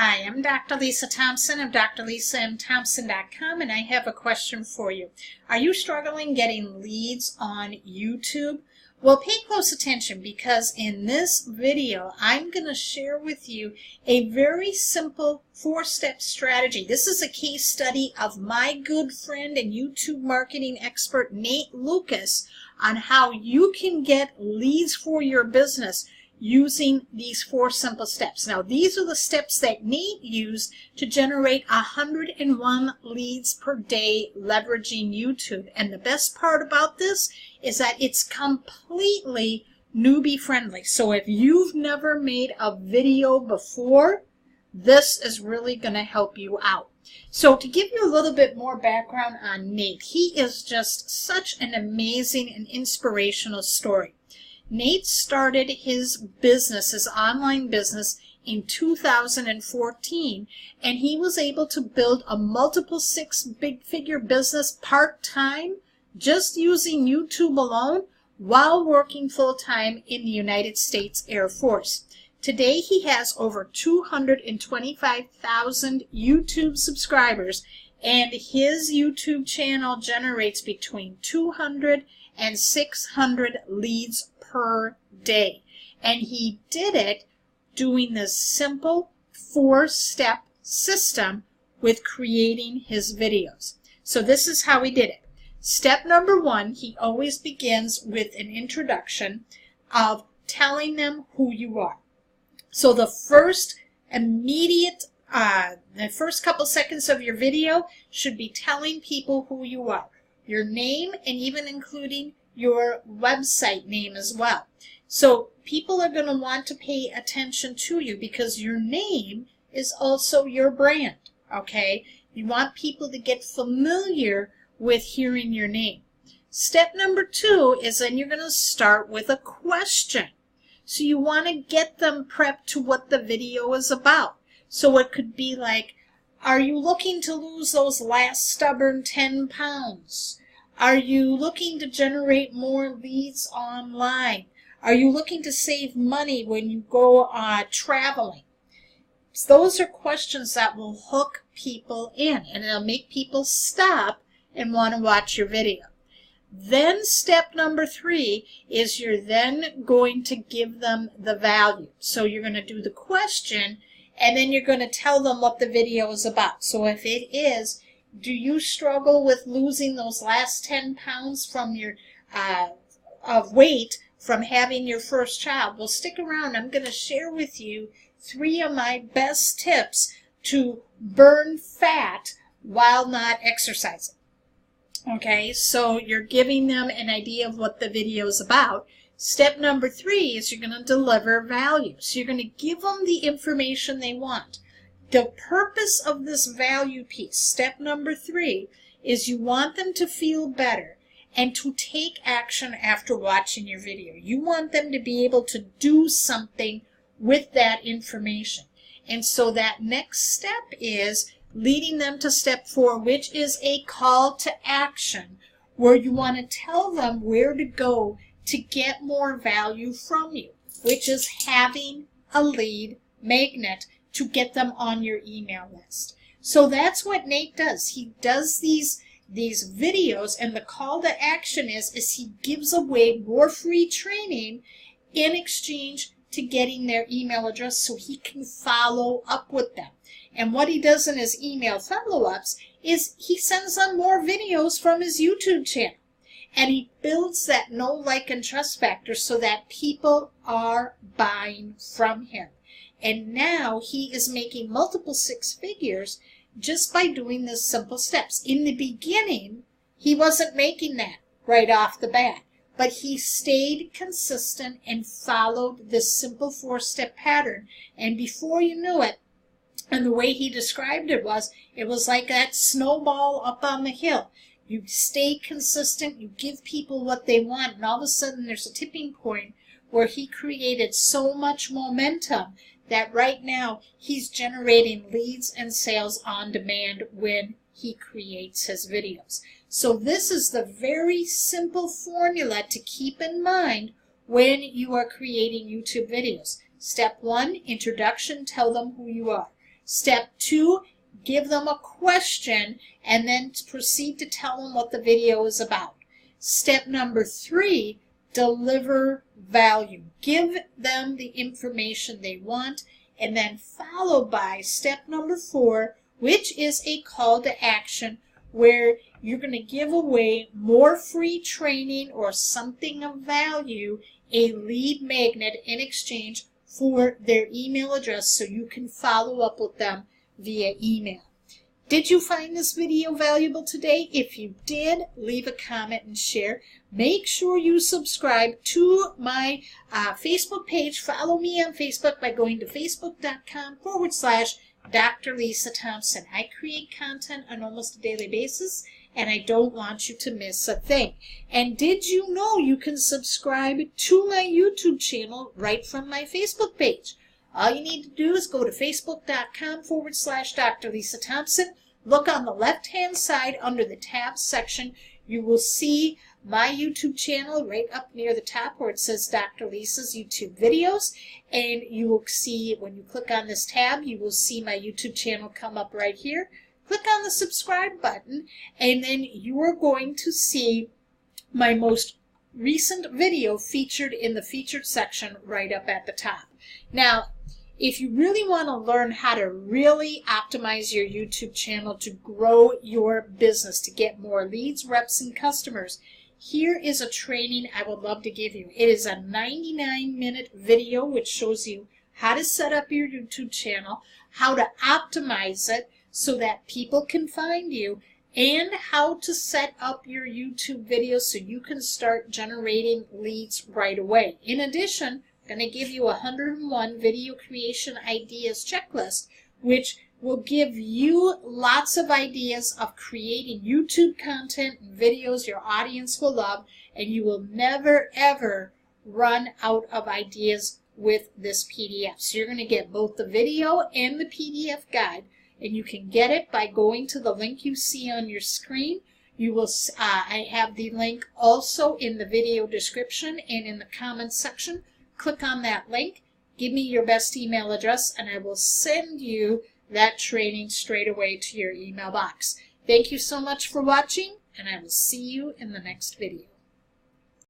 Hi, I'm Dr. Lisa Thompson of drlisamthompson.com, and I have a question for you. Are you struggling getting leads on YouTube? Well, pay close attention because in this video, I'm going to share with you a very simple 4-step strategy. This is a case study of my good friend and YouTube marketing expert, Nate Lucas, on how you can get leads for your business using these 4 simple steps. Now, these are the steps that Nate used to generate 101 leads per day leveraging YouTube. And the best part about this is that it's completely newbie friendly. So if you've never made a video before, this is really going to help you out. So to give you a little bit more background on Nate, he is just such an amazing and inspirational story. Nate started his business, his online business, in 2014, and he was able to build a multiple 6-figure business part-time just using YouTube alone while working full-time in the United States Air Force. Today, he has over 225,000 YouTube subscribers, and his YouTube channel generates between 200 and 600 leads per day. And he did it doing this simple 4-step system with creating his videos. So this is how he did it. Step number 1, he always begins with an introduction of telling them who you are. So the first couple seconds of your video should be telling people who you are. Your name and even including your website name as well. So people are going to want to pay attention to you because your name is also your brand, okay? You want people to get familiar with hearing your name. Step number 2 is then you're going to start with a question. So you want to get them prepped to what the video is about. So it could be like, are you looking to lose those last stubborn 10 pounds? Are you looking to generate more leads online? Are you looking to save money when you go traveling? Those are questions that will hook people in, and it'll make people stop and want to watch your video. Then step number 3 is you're then going to give them the value. So you're going to do the question, and then you're going to tell them what the video is about. So if it is, do you struggle with losing those last 10 pounds from your of weight from having your first child? Well, stick around. I'm going to share with you 3 of my best tips to burn fat while not exercising. Okay, so you're giving them an idea of what the video is about. Step number 3 is you're going to deliver value. So you're going to give them the information they want. The purpose of this value piece, step number 3, is you want them to feel better and to take action after watching your video. You want them to be able to do something with that information. And so that next step is leading them to step 4, which is a call to action, where you want to tell them where to go to get more value from you, which is having a lead magnet to get them on your email list. So that's what Nate does. He does these videos, and the call to action is he gives away more free training in exchange to getting their email address so he can follow up with them. And what he does in his email follow-ups is he sends them more videos from his YouTube channel. And he builds that know, like, and trust factor so that people are buying from him. And now he is making multiple 6 figures just by doing the simple steps. In the beginning, he wasn't making that right off the bat, but he stayed consistent and followed this simple 4-step pattern. And before you knew it, and the way he described it was like that snowball up on the hill. You stay consistent, you give people what they want, and all of a sudden there's a tipping point where he created so much momentum that right now he's generating leads and sales on demand when he creates his videos. So this is the very simple formula to keep in mind when you are creating YouTube videos. Step 1, introduction, tell them who you are. Step 2, give them a question and then proceed to tell them what the video is about. Step number 3, deliver value. Give them the information they want, and then followed by step number 4, which is a call to action where you're going to give away more free training or something of value, a lead magnet in exchange for their email address so you can follow up with them via email. Did you find this video valuable today? If you did, leave a comment and share. Make sure you subscribe to my Facebook page. Follow me on Facebook by going to facebook.com/Dr. Lisa Thompson. I create content on almost a daily basis, and I don't want you to miss a thing. And did you know you can subscribe to my YouTube channel right from my Facebook page? All you need to do is go to facebook.com/Dr. Lisa Thompson. Look on the left-hand side under the tabs section. You will see my YouTube channel right up near the top where it says Dr. Lisa's YouTube videos. And you will see, when you click on this tab, you will see my YouTube channel come up right here. Click on the subscribe button, and then you are going to see my most recent video featured in the featured section right up at the top. Now, if you really want to learn how to really optimize your YouTube channel to grow your business, to get more leads, reps, and customers, here is a training I would love to give you. It is a 99-minute video which shows you how to set up your YouTube channel, how to optimize it so that people can find you, and how to set up your YouTube videos so you can start generating leads right away. In addition, I'm going to give you a 101 video creation ideas checklist, which will give you lots of ideas of creating YouTube content and videos your audience will love, and you will never ever run out of ideas with this PDF. So you're going to get both the video and the PDF guide, and you can get it by going to the link you see on your screen. You will. I have the link also in the video description and in the comments section. Click on that link, give me your best email address, and I will send you that training straight away to your email box. Thank you so much for watching, and I will see you in the next video.